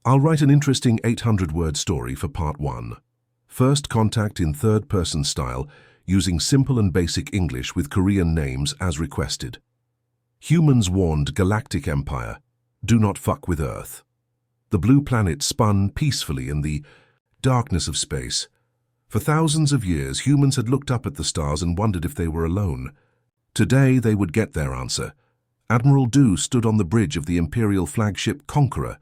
I'll write an interesting 800-word story for part 1. First contact in third-person style, using simple and basic English with Korean names as requested. Humans warned Galactic Empire, do not fuck with Earth. The blue planet spun peacefully in the darkness of space. For thousands of years, humans had looked up at the stars and wondered if they were alone. Today, they would get their answer. Admiral Du stood on the bridge of the Imperial flagship Conqueror.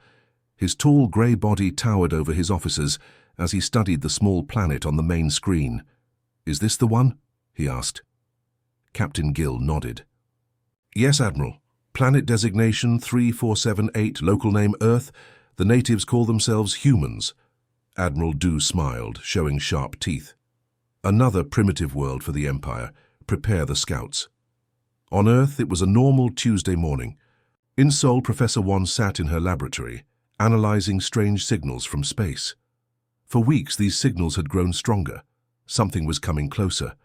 His tall grey body towered over his officers as he studied the small planet on the main screen. "Is this the one?" he asked. Captain Gill nodded. "Yes, Admiral. Planet designation 3478, local name Earth. The natives call themselves humans." Admiral Du smiled, showing sharp teeth. "Another primitive world for the Empire. Prepare the scouts." On Earth, it was a normal Tuesday morning. In Seoul, Professor Won sat in her laboratory, analyzing strange signals from space. For weeks, these signals had grown stronger. Something was coming closer.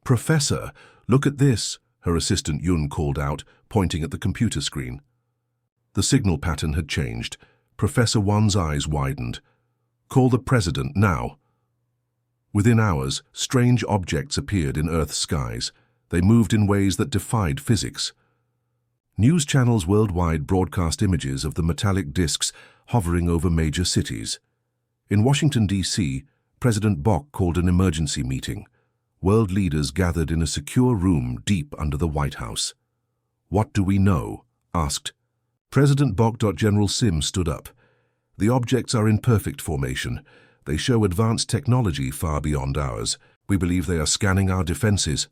"Professor, look at this," her assistant Yun called out, pointing at the computer screen. The signal pattern had changed. Professor Won's eyes widened. "Call the President now." Within hours, strange objects appeared in Earth's skies. They moved in ways that defied physics. News channels worldwide broadcast images of the metallic disks hovering over major cities. In Washington, D.C., President Bok called an emergency meeting. World leaders gathered in a secure room deep under the White House. "What do we know?" asked. President Bok. General Sim stood up. "The objects are in perfect formation. They show advanced technology far beyond ours. We believe they are scanning our defenses."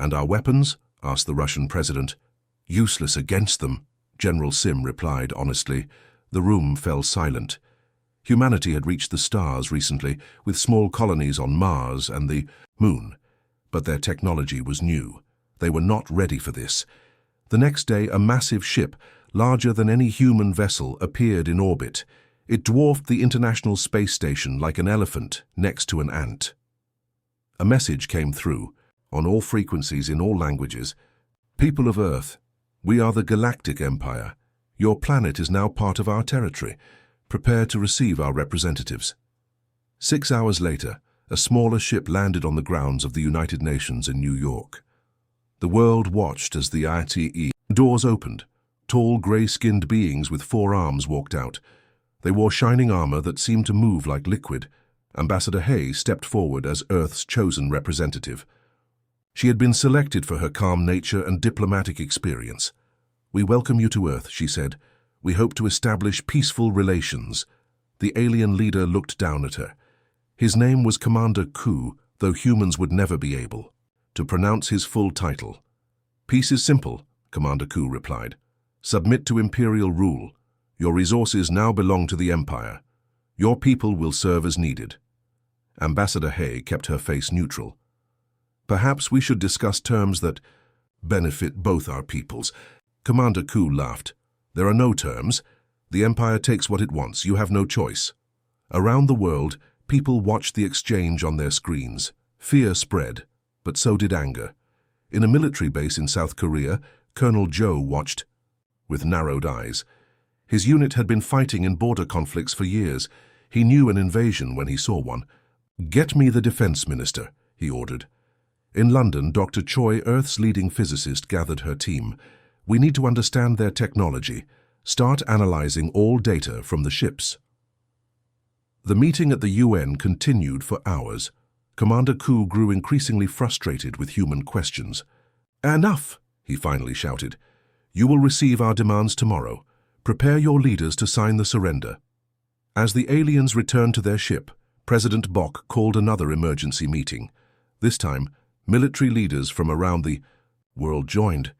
"And our weapons?" asked the Russian president. "Useless against them," General Sim replied honestly. The room fell silent. Humanity had reached the stars recently, with small colonies on Mars and the Moon. But their technology was new. They were not ready for this. The next day, a massive ship, larger than any human vessel, appeared in orbit. It dwarfed the International Space Station like an elephant next to an ant. A message came through, on all frequencies in all languages. "People of Earth, we are the Galactic Empire. Your planet is now part of our territory. Prepare to receive our representatives." 6 hours later, a smaller ship landed on the grounds of the United Nations in New York. The world watched as the ITE doors opened. Tall, grey-skinned beings with 4 arms walked out. They wore shining armor that seemed to move like liquid. Ambassador Hay stepped forward as Earth's chosen representative. She had been selected for her calm nature and diplomatic experience. "We welcome you to Earth," she said. "We hope to establish peaceful relations." The alien leader looked down at her. His name was Commander Ku, though humans would never be able to pronounce his full title. "Peace is simple," Commander Ku replied. "Submit to imperial rule. Your resources now belong to the Empire. Your people will serve as needed." Ambassador Hay kept her face neutral. "Perhaps we should discuss terms that benefit both our peoples." Commander Ku laughed. "There are no terms. The Empire takes what it wants. You have no choice." Around the world, people watched the exchange on their screens. Fear spread, but so did anger. In a military base in South Korea, Colonel Joe watched with narrowed eyes. His unit had been fighting in border conflicts for years. He knew an invasion when he saw one. "Get me the defense minister," he ordered. In London, Dr. Choi, Earth's leading physicist, gathered her team. "We need to understand their technology. Start analyzing all data from the ships." The meeting at the UN continued for hours. Commander Ku grew increasingly frustrated with human questions. "Enough," he finally shouted. "You will receive our demands tomorrow. Prepare your leaders to sign the surrender." As the aliens returned to their ship, President Bok called another emergency meeting. This time, military leaders from around the world joined.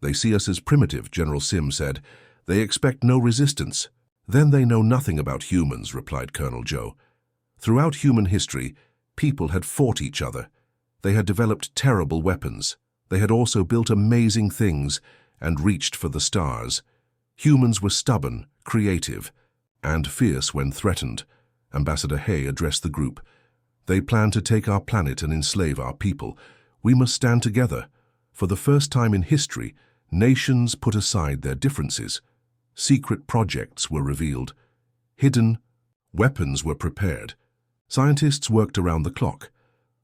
"They see us as primitive," General Sim said. "They expect no resistance." "Then they know nothing about humans," replied Colonel Joe. Throughout human history, people had fought each other. They had developed terrible weapons. They had also built amazing things and reached for the stars. Humans were stubborn, creative, and fierce when threatened. Ambassador Hay addressed the group. "They plan to take our planet and enslave our people. We must stand together. For the first time in history, nations put aside their differences. Secret projects were revealed. Hidden weapons were prepared. Scientists worked around the clock.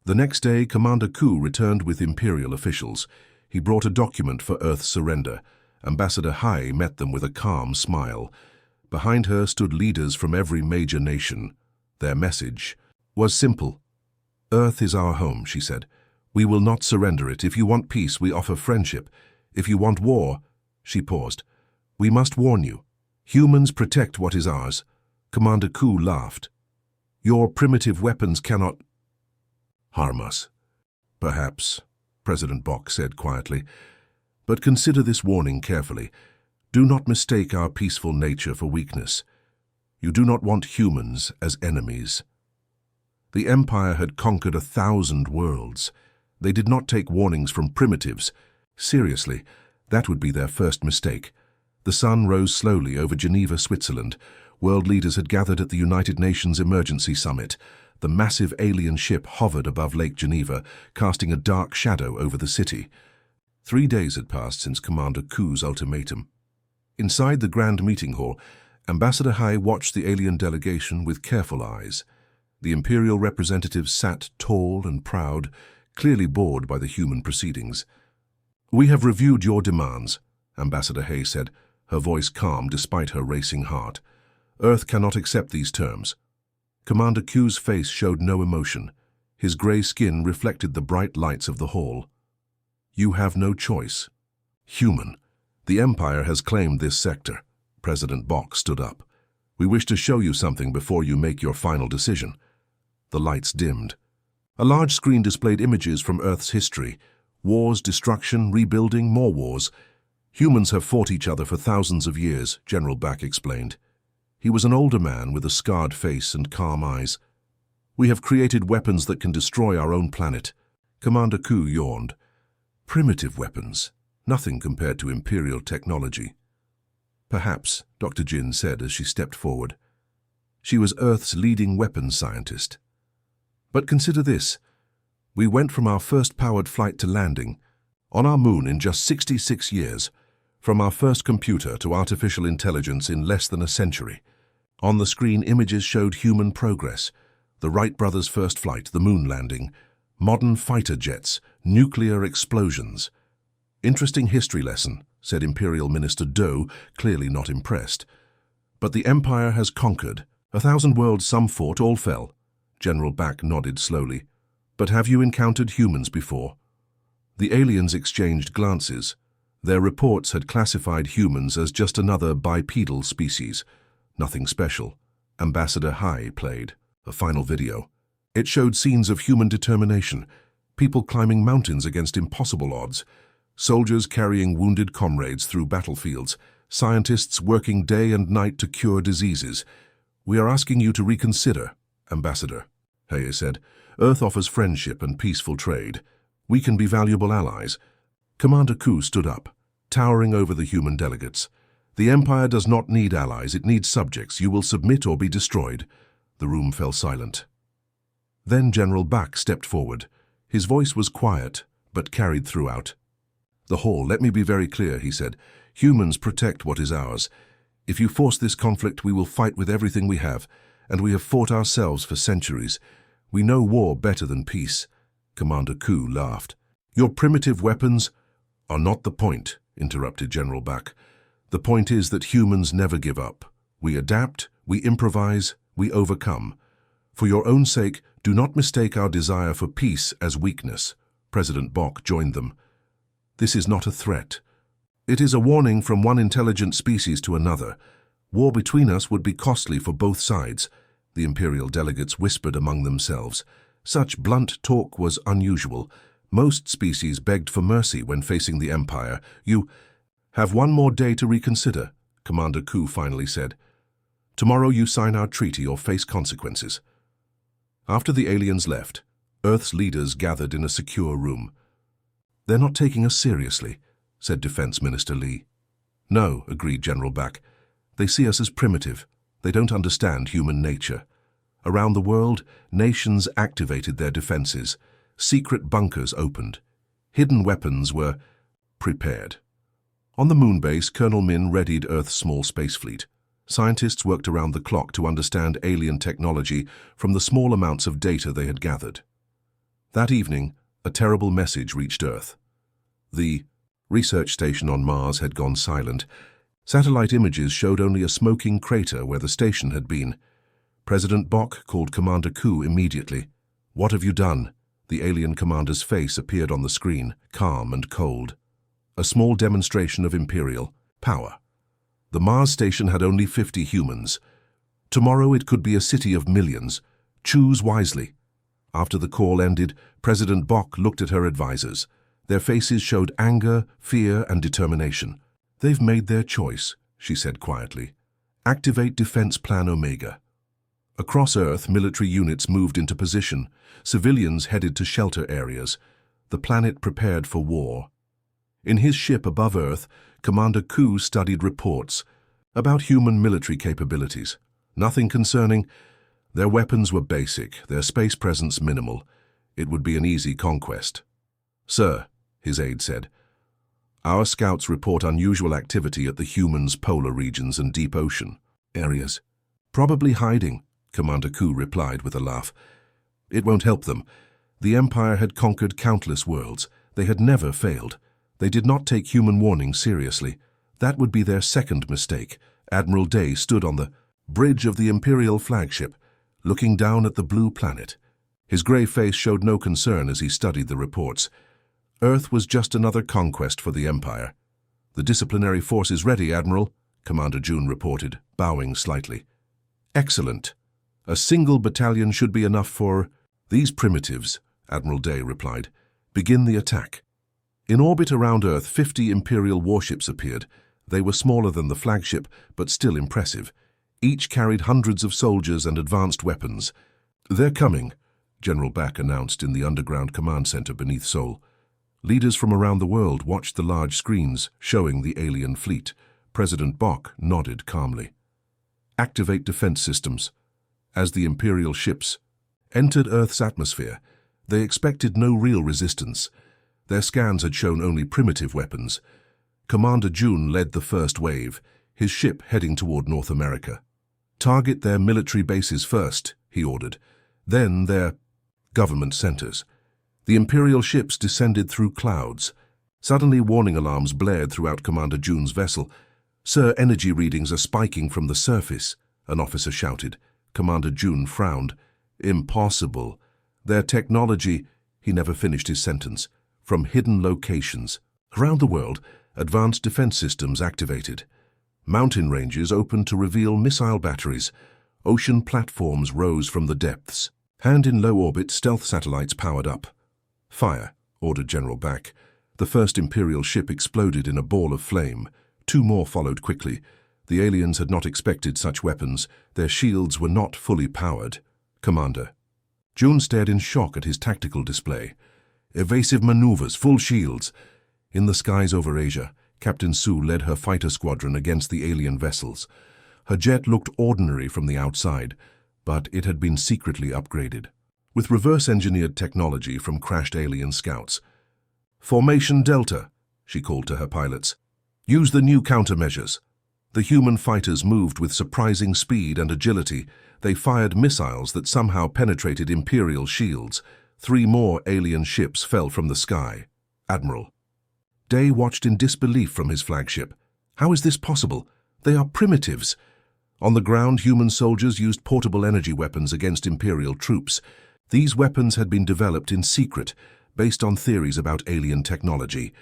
The next day, Commander Ku returned with Imperial officials. He brought a document for Earth's surrender. Ambassador Hai met them with a calm smile. Behind her stood leaders from every major nation. Their message was simple. "Earth is our home," she said. "We will not surrender it. If you want peace, we offer friendship. If you want war," she paused, "we must warn you. Humans protect what is ours." Commander Ku laughed. "Your primitive weapons cannot harm us." "Perhaps," President Bok said quietly. "But consider this warning carefully. Do not mistake our peaceful nature for weakness. You do not want humans as enemies." The Empire had conquered 1,000 worlds. They did not take warnings from primitives. Seriously, that would be their first mistake. The sun rose slowly over Geneva, Switzerland. World leaders had gathered at the United Nations Emergency Summit. The massive alien ship hovered above Lake Geneva, casting a dark shadow over the city. 3 days had passed since Commander Ku's ultimatum. Inside the grand meeting hall, Ambassador Hai watched the alien delegation with careful eyes. The imperial representatives sat tall and proud, clearly bored by the human proceedings. "We have reviewed your demands," Ambassador Hai said, her voice calm despite her racing heart. "Earth cannot accept these terms." Commander Ku's face showed no emotion. His grey skin reflected the bright lights of the hall. "You have no choice. Human. The Empire has claimed this sector." President Bok stood up. "We wish to show you something before you make your final decision." The lights dimmed. A large screen displayed images from Earth's history. Wars, destruction, rebuilding, more wars. "Humans have fought each other for thousands of years," General Bak explained. He was an older man with a scarred face and calm eyes. "We have created weapons that can destroy our own planet." Commander Ku yawned. "Primitive weapons. Nothing compared to Imperial technology." "Perhaps," Dr. Jin said as she stepped forward. She was Earth's leading weapons scientist. "But consider this. We went from our first powered flight to landing on our moon in just 66 years, from our first computer to artificial intelligence in less than a century. On the screen, images showed human progress. The Wright brothers' first flight, the moon landing, modern fighter jets, nuclear explosions. "Interesting history lesson," said Imperial Minister Do, clearly not impressed. "But the Empire has conquered. 1,000 worlds, some fought, all fell." General Bak nodded slowly. "But have you encountered humans before?" The aliens exchanged glances. Their reports had classified humans as just another bipedal species. Nothing special. Ambassador Hai played a final video. It showed scenes of human determination, people climbing mountains against impossible odds, soldiers carrying wounded comrades through battlefields, scientists working day and night to cure diseases. "We are asking you to reconsider, Ambassador," Hai said. "Earth offers friendship and peaceful trade. We can be valuable allies." Commander Ku stood up, towering over the human delegates. "The Empire does not need allies, it needs subjects. You will submit or be destroyed." The room fell silent. Then General Bak stepped forward. His voice was quiet, but carried throughout. "The hall, let me be very clear," he said. "Humans protect what is ours. If you force this conflict, we will fight with everything we have, and we have fought ourselves for centuries. We know war better than peace." Commander Ku laughed. "Your primitive weapons are not the point," interrupted General Bak. "The point is that humans never give up. We adapt, we improvise, we overcome. For your own sake, do not mistake our desire for peace as weakness." President Bok joined them. "This is not a threat. It is a warning from one intelligent species to another. War between us would be costly for both sides." The Imperial delegates whispered among themselves. Such blunt talk was unusual. Most species begged for mercy when facing the Empire. "You have one more day to reconsider," Commander Ku finally said. "Tomorrow you sign our treaty or face consequences." After the aliens left, Earth's leaders gathered in a secure room. "They're not taking us seriously," said Defense Minister Lee. "No," agreed General Bak. "They see us as primitive. They don't understand human nature." Around the world, nations activated their defenses. Secret bunkers opened. Hidden weapons were prepared. On the moon base, Colonel Min readied Earth's small space fleet. Scientists worked around the clock to understand alien technology from the small amounts of data they had gathered. That evening, a terrible message reached Earth. The research station on Mars had gone silent. Satellite images showed only a smoking crater where the station had been. President Bok called Commander Ku immediately. "What have you done?" The alien commander's face appeared on the screen, calm and cold. A small demonstration of Imperial power. The Mars station had only 50 humans. Tomorrow it could be a city of millions. Choose wisely. After the call ended, President Bok looked at her advisors. Their faces showed anger, fear, and determination. "They've made their choice," she said quietly. "Activate Defense Plan Omega." Across Earth, military units moved into position. Civilians headed to shelter areas. The planet prepared for war. In his ship above Earth, Commander Ku studied reports about human military capabilities. Nothing concerning. Their weapons were basic, their space presence minimal. It would be an easy conquest. "Sir," his aide said, "our scouts report unusual activity at the humans' polar regions and deep ocean areas." "Probably hiding," Commander Ku replied with a laugh. "It won't help them. The Empire had conquered countless worlds. They had never failed. They did not take human warning seriously. That would be their second mistake." Admiral Day stood on the bridge of the Imperial flagship, looking down at the blue planet. His grey face showed no concern as he studied the reports. Earth was just another conquest for the Empire. "The disciplinary force is ready, Admiral," Commander June reported, bowing slightly. "Excellent. A single battalion should be enough for these primitives," Admiral Day replied. "Begin the attack." In orbit around Earth, 50 Imperial warships appeared. They were smaller than the flagship, but still impressive. Each carried hundreds of soldiers and advanced weapons. "They're coming," General Back announced in the underground command center beneath Seoul. Leaders from around the world watched the large screens showing the alien fleet. President Bok nodded calmly. "Activate defense systems." As the Imperial ships entered Earth's atmosphere, they expected no real resistance. Their scans had shown only primitive weapons. Commander June led the first wave, his ship heading toward North America. "Target their military bases first," he ordered. "Then their government centers." The Imperial ships descended through clouds. Suddenly, warning alarms blared throughout Commander June's vessel. "Sir, energy readings are spiking from the surface," an officer shouted. Commander June frowned. "Impossible. Their technology—" He never finished his sentence. "From hidden locations." Around the world, advanced defense systems activated. Mountain ranges opened to reveal missile batteries. Ocean platforms rose from the depths. And in low orbit, stealth satellites powered up. "Fire," ordered General Back. The first Imperial ship exploded in a ball of flame. 2 more followed quickly. The aliens had not expected such weapons. Their shields were not fully powered. "Commander." June stared in shock at his tactical display. "Evasive maneuvers, full shields." In the skies over Asia, Captain Su led her fighter squadron against the alien vessels. Her jet looked ordinary from the outside, but it had been secretly upgraded, with reverse-engineered technology from crashed alien scouts. "Formation Delta," she called to her pilots. "Use the new countermeasures." The human fighters moved with surprising speed and agility. They fired missiles that somehow penetrated Imperial shields. 3 more alien ships fell from the sky. "Admiral." Day watched in disbelief from his flagship. "How is this possible? They are primitives." On the ground, human soldiers used portable energy weapons against Imperial troops. These weapons had been developed in secret, based on theories about alien technology.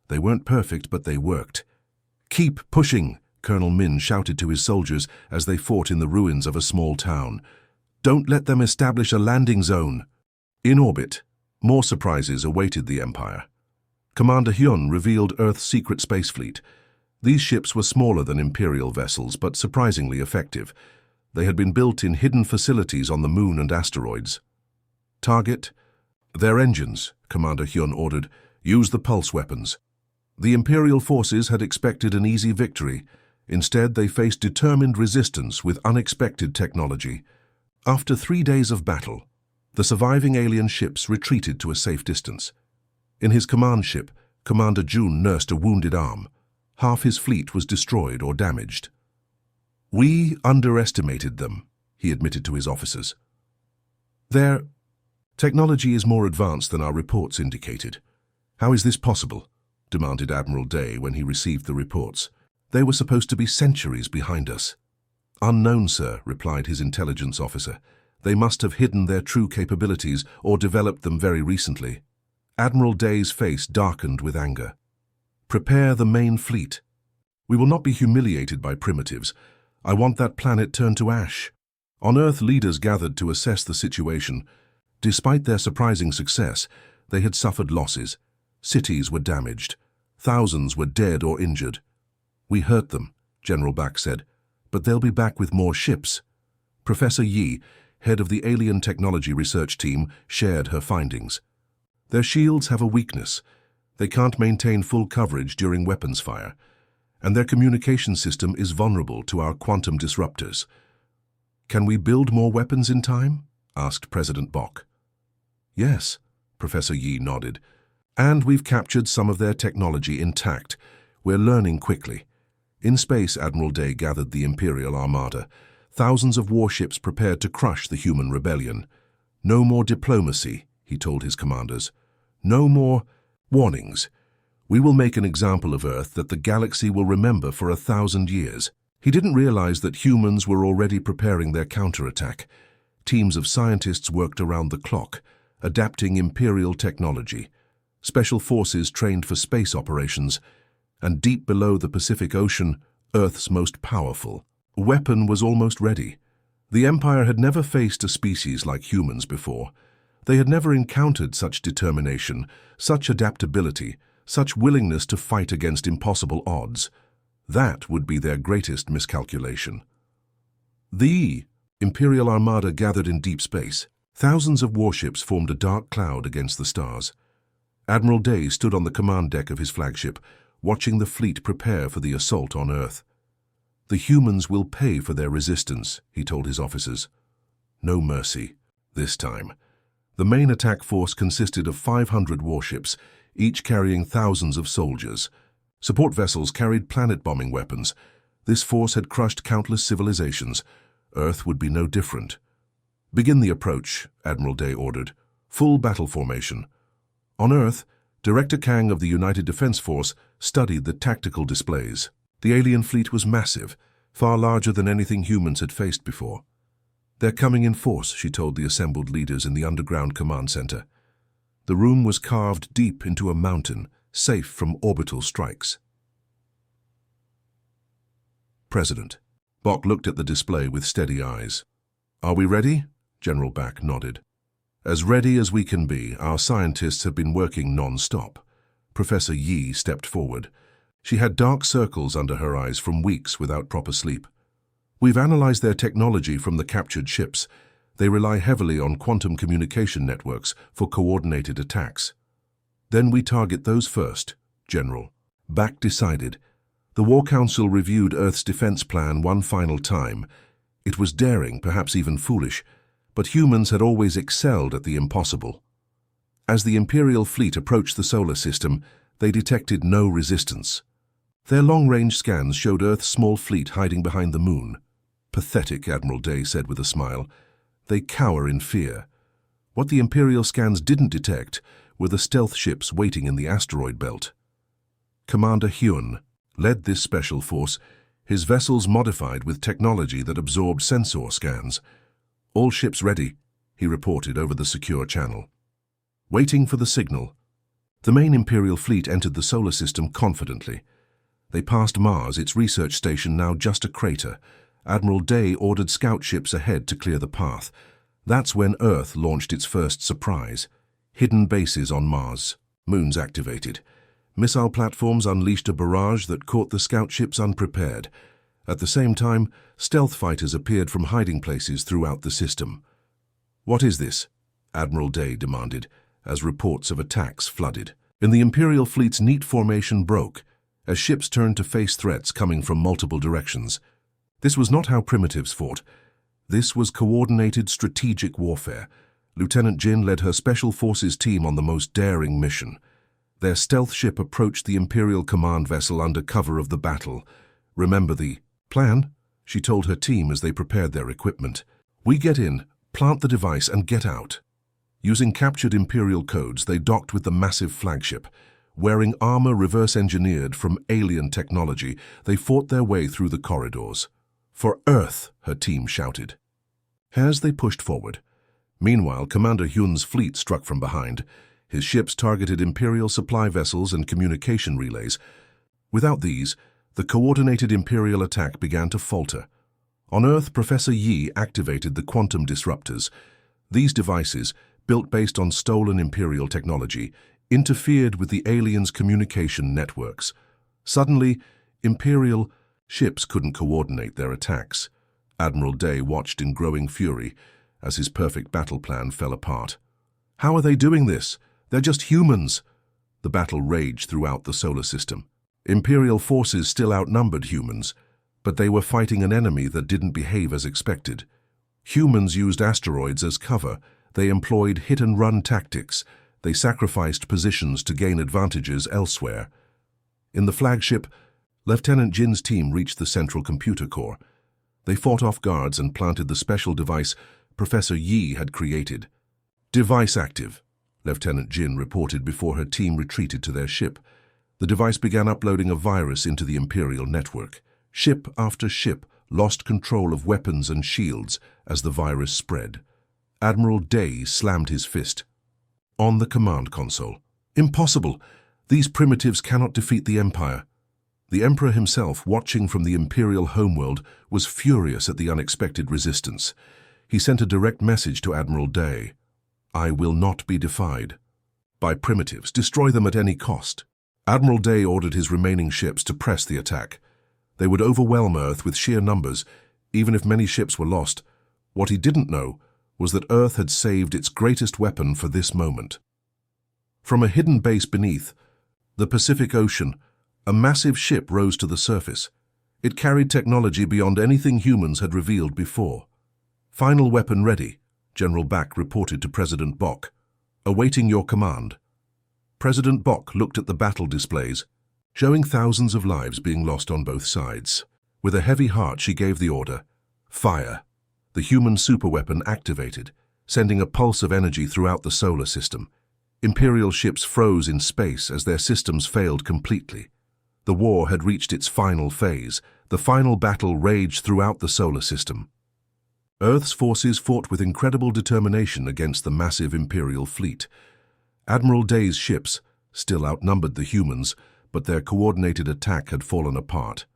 They weren't perfect, but they worked. "Keep pushing," Colonel Min shouted to his soldiers as they fought in the ruins of a small town. "Don't let them establish a landing zone." In orbit, more surprises awaited the Empire. Commander Hyun revealed Earth's secret space fleet. These ships were smaller than Imperial vessels, but surprisingly effective. They had been built in hidden facilities on the Moon and asteroids. "Target their engines," Commander Hyun ordered. "Use the pulse weapons." The Imperial forces had expected an easy victory. Instead, they faced determined resistance with unexpected technology. After 3 days of battle, the surviving alien ships retreated to a safe distance. In his command ship, Commander June nursed a wounded arm. Half his fleet was destroyed or damaged. We underestimated them, he admitted to his officers. Their technology is more advanced than our reports indicated. How is this possible? Demanded Admiral Day when he received the reports. They were supposed to be centuries behind us. Unknown, sir, replied his intelligence officer. They must have hidden their true capabilities or developed them very recently. Admiral Day's face darkened with anger. Prepare the main fleet. We will not be humiliated by primitives. I want that planet turned to ash. On Earth, leaders gathered to assess the situation. Despite their surprising success, they had suffered losses. Cities were damaged. Thousands were dead or injured. We hurt them, General Back said, but they'll be back with more ships. Professor Yi, head of the Alien Technology Research Team, shared her findings. Their shields have a weakness. They can't maintain full coverage during weapons fire, and their communication system is vulnerable to our quantum disruptors. Can we build more weapons in time? Asked President Bok. Yes, Professor Yi nodded. And we've captured some of their technology intact. We're learning quickly. In space, Admiral Day gathered the Imperial Armada. Thousands of warships prepared to crush the human rebellion. No more diplomacy, he told his commanders. No more warnings. We will make an example of Earth that the galaxy will remember for 1,000 years. He didn't realize that humans were already preparing their counterattack. Teams of scientists worked around the clock, adapting Imperial technology. Special forces trained for space operations, and deep below the Pacific Ocean, Earth's most powerful weapon was almost ready. The Empire had never faced a species like humans before. They had never encountered such determination, such adaptability, such willingness to fight against impossible odds. That would be their greatest miscalculation. The Imperial Armada gathered in deep space. Thousands of warships formed a dark cloud against the stars. Admiral Day stood on the command deck of his flagship, watching the fleet prepare for the assault on Earth. The humans will pay for their resistance, he told his officers. No mercy, this time. The main attack force consisted of 500 warships, each carrying thousands of soldiers. Support vessels carried planet-bombing weapons. This force had crushed countless civilizations. Earth would be no different. Begin the approach, Admiral Day ordered. Full battle formation. On Earth, Director Kang of the United Defense Force studied the tactical displays. The alien fleet was massive, far larger than anything humans had faced before. They're coming in force, she told the assembled leaders in the underground command center. The room was carved deep into a mountain, safe from orbital strikes. President. Bok looked at the display with steady eyes. Are we ready? General Back nodded. As ready as we can be, our scientists have been working non-stop. Professor Yi stepped forward. She had dark circles under her eyes from weeks without proper sleep. We've analyzed their technology from the captured ships. They rely heavily on quantum communication networks for coordinated attacks. Then we target those first, General. Back decided. The War Council reviewed Earth's defense plan one final time. It was daring, perhaps even foolish, but humans had always excelled at the impossible. As the Imperial fleet approached the solar system, they detected no resistance. Their long-range scans showed Earth's small fleet hiding behind the moon. Pathetic, Admiral Day said with a smile. They cower in fear. What the Imperial scans didn't detect were the stealth ships waiting in the asteroid belt. Commander Hyun led this special force, his vessels modified with technology that absorbed sensor scans. All ships ready, he reported over the secure channel. Waiting for the signal. The main Imperial fleet entered the solar system confidently. They passed Mars, its research station now just a crater. Admiral Day ordered scout ships ahead to clear the path. That's when Earth launched its first surprise. Hidden bases on Mars. Moons activated. Missile platforms unleashed a barrage that caught the scout ships unprepared. At the same time, stealth fighters appeared from hiding places throughout the system. What is this? Admiral Day demanded, as reports of attacks flooded. And the Imperial fleet's neat formation broke, as ships turned to face threats coming from multiple directions. This was not how primitives fought. This was coordinated strategic warfare. Lieutenant Jin led her Special Forces team on the most daring mission. Their stealth ship approached the Imperial command vessel under cover of the battle. Remember the plan? she told her team as they prepared their equipment. "We get in, plant the device, and get out." Using captured Imperial codes, they docked with the massive flagship. Wearing armor reverse-engineered from alien technology, they fought their way through the corridors. "For Earth!" her team shouted. As they pushed forward. Meanwhile, Commander Hyun's fleet struck from behind. His ships targeted Imperial supply vessels and communication relays. Without these, the coordinated Imperial attack began to falter. On Earth, Professor Yi activated the quantum disruptors. These devices, built based on stolen Imperial technology, interfered with the aliens' communication networks. Suddenly, Imperial ships couldn't coordinate their attacks. Admiral Day watched in growing fury as his perfect battle plan fell apart. "How are they doing this? They're just humans!" The battle raged throughout the solar system. Imperial forces still outnumbered humans, but they were fighting an enemy that didn't behave as expected. Humans used asteroids as cover. They employed hit-and-run tactics. They sacrificed positions to gain advantages elsewhere. In the flagship, Lieutenant Jin's team reached the central computer core. They fought off guards and planted the special device Professor Yi had created. "Device active," Lieutenant Jin reported before her team retreated to their ship. The device began uploading a virus into the Imperial network. Ship after ship lost control of weapons and shields as the virus spread. Admiral Day slammed his fist on the command console. "Impossible! These primitives cannot defeat the Empire." The Emperor himself, watching from the Imperial homeworld, was furious at the unexpected resistance. He sent a direct message to Admiral Day. "I will not be defied by primitives. Destroy them at any cost." Admiral Day ordered his remaining ships to press the attack. They would overwhelm Earth with sheer numbers, even if many ships were lost. What he didn't know was that Earth had saved its greatest weapon for this moment. From a hidden base beneath the Pacific Ocean, a massive ship rose to the surface. It carried technology beyond anything humans had revealed before. "Final weapon ready," General Bak reported to President Bok. "Awaiting your command." President Bok looked at the battle displays, showing thousands of lives being lost on both sides. With a heavy heart, she gave the order, "Fire." The human superweapon activated, sending a pulse of energy throughout the solar system. Imperial ships froze in space as their systems failed completely. The war had reached its final phase. The final battle raged throughout the solar system. Earth's forces fought with incredible determination against the massive Imperial fleet. Admiral Day's ships still outnumbered the humans, but their coordinated attack had fallen apart.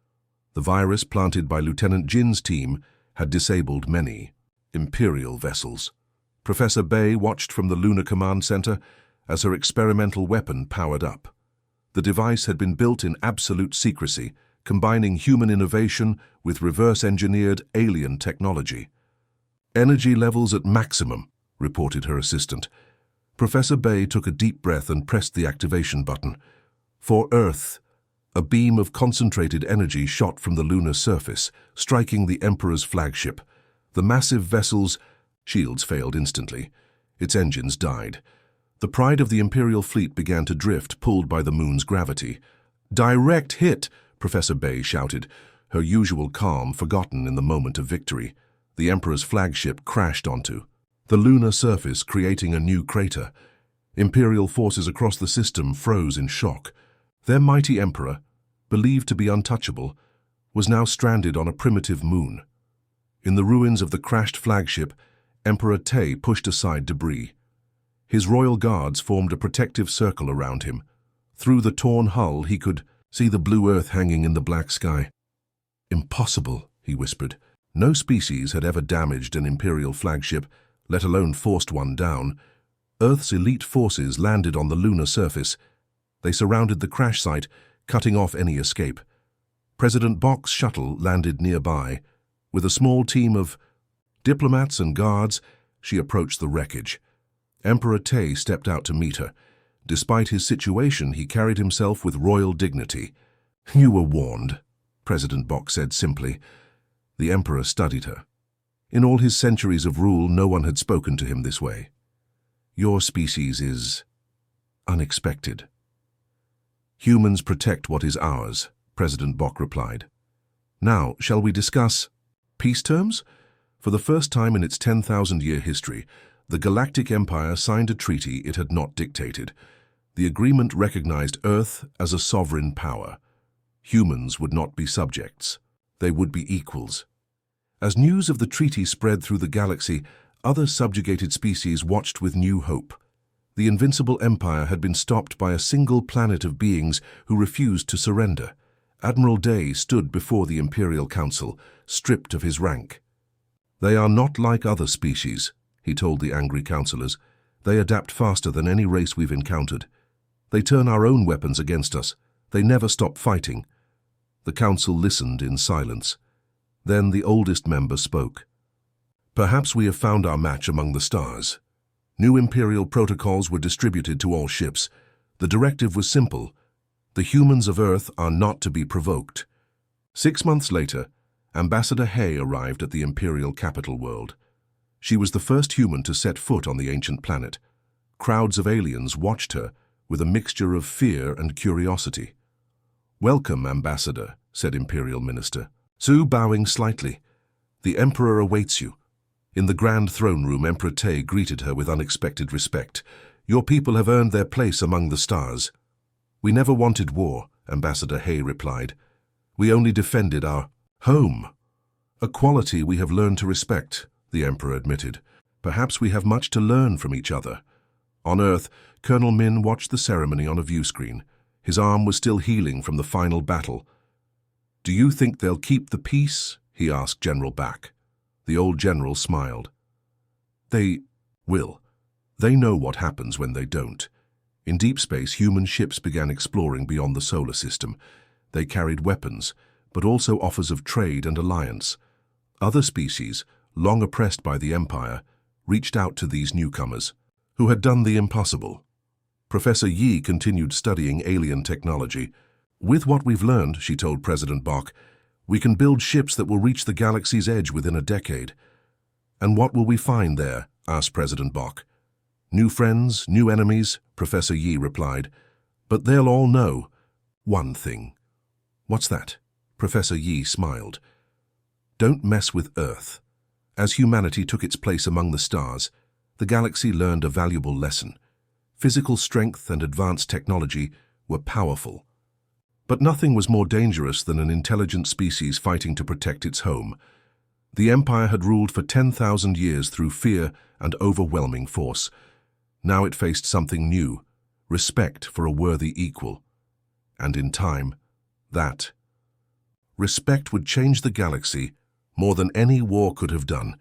The virus planted by Lieutenant Jin's team had disabled many Imperial vessels. Professor Bay watched from the Lunar Command Center as her experimental weapon powered up. The device had been built in absolute secrecy, combining human innovation with reverse-engineered alien technology. "Energy levels at maximum," reported her assistant. Professor Bay took a deep breath and pressed the activation button. "For Earth." A beam of concentrated energy shot from the lunar surface, striking the Emperor's flagship. The massive vessel's shields failed instantly. Its engines died. The pride of the Imperial fleet began to drift, pulled by the moon's gravity. "Direct hit!" Professor Bay shouted, her usual calm forgotten in the moment of victory. The Emperor's flagship crashed onto the lunar surface, creating a new crater. Imperial forces across the system froze in shock. Their mighty Emperor, believed to be untouchable, was now stranded on a primitive moon. In the ruins of the crashed flagship, Emperor Tay pushed aside debris. His royal guards formed a protective circle around him. Through the torn hull, he could see the blue earth hanging in the black sky. "Impossible," he whispered. No species had ever damaged an Imperial flagship, let alone forced one down. Earth's elite forces landed on the lunar surface. They surrounded the crash site, cutting off any escape. President Bok's shuttle landed nearby. With a small team of diplomats and guards, she approached the wreckage. Emperor Tay stepped out to meet her. Despite his situation, he carried himself with royal dignity. "You were warned," President Bok said simply. The Emperor studied her. In all his centuries of rule, no one had spoken to him this way. "Your species is unexpected." "Humans protect what is ours," President Bok replied. "Now, shall we discuss Peace terms? For the first time in its 10,000-year history, the Galactic Empire signed a treaty it had not dictated. The agreement recognized Earth as a sovereign power. Humans would not be subjects. They would be equals. As news of the treaty spread through the galaxy, other subjugated species watched with new hope. The invincible empire had been stopped by a single planet of beings who refused to surrender. Admiral Day stood before the Imperial Council, stripped of his rank. "They are not like other species," he told the angry councillors. "They adapt faster than any race we've encountered. They turn our own weapons against us. They never stop fighting." The council listened in silence. Then the oldest member spoke. "Perhaps we have found our match among the stars." New Imperial protocols were distributed to all ships. The directive was simple: the humans of Earth are not to be provoked. 6 months later, Ambassador Hay arrived at the Imperial capital world. She was the first human to set foot on the ancient planet. Crowds of aliens watched her with a mixture of fear and curiosity. "Welcome, Ambassador," said Imperial Minister Su, bowing slightly. "The Emperor awaits you." In the grand throne room, Emperor Tay greeted her with unexpected respect. "Your people have earned their place among the stars." "We never wanted war," Ambassador Hay replied. "We only defended our home." "A quality we have learned to respect," the Emperor admitted. "Perhaps we have much to learn from each other." On Earth, Colonel Min watched the ceremony on a viewscreen. His arm was still healing from the final battle. "Do you think they'll keep the peace?" he asked General Back. The old general smiled. "They will. They know what happens when they don't." In deep space, human ships began exploring beyond the solar system. They carried weapons, but also offers of trade and alliance. Other species, long oppressed by the Empire, reached out to these newcomers, who had done the impossible. Professor Yi continued studying alien technology. "With what we've learned," she told President Bok, "we can build ships that will reach the galaxy's edge within a decade." "And what will we find there?" asked President Bok. "New friends, new enemies," Professor Yi replied. "But they'll all know one thing." "What's that?" Professor Yi smiled. "Don't mess with Earth." As humanity took its place among the stars, the galaxy learned a valuable lesson. Physical strength and advanced technology were powerful. But nothing was more dangerous than an intelligent species fighting to protect its home. The Empire had ruled for 10,000 years through fear and overwhelming force. Now it faced something new: respect for a worthy equal. And in time, that respect would change the galaxy more than any war could have done.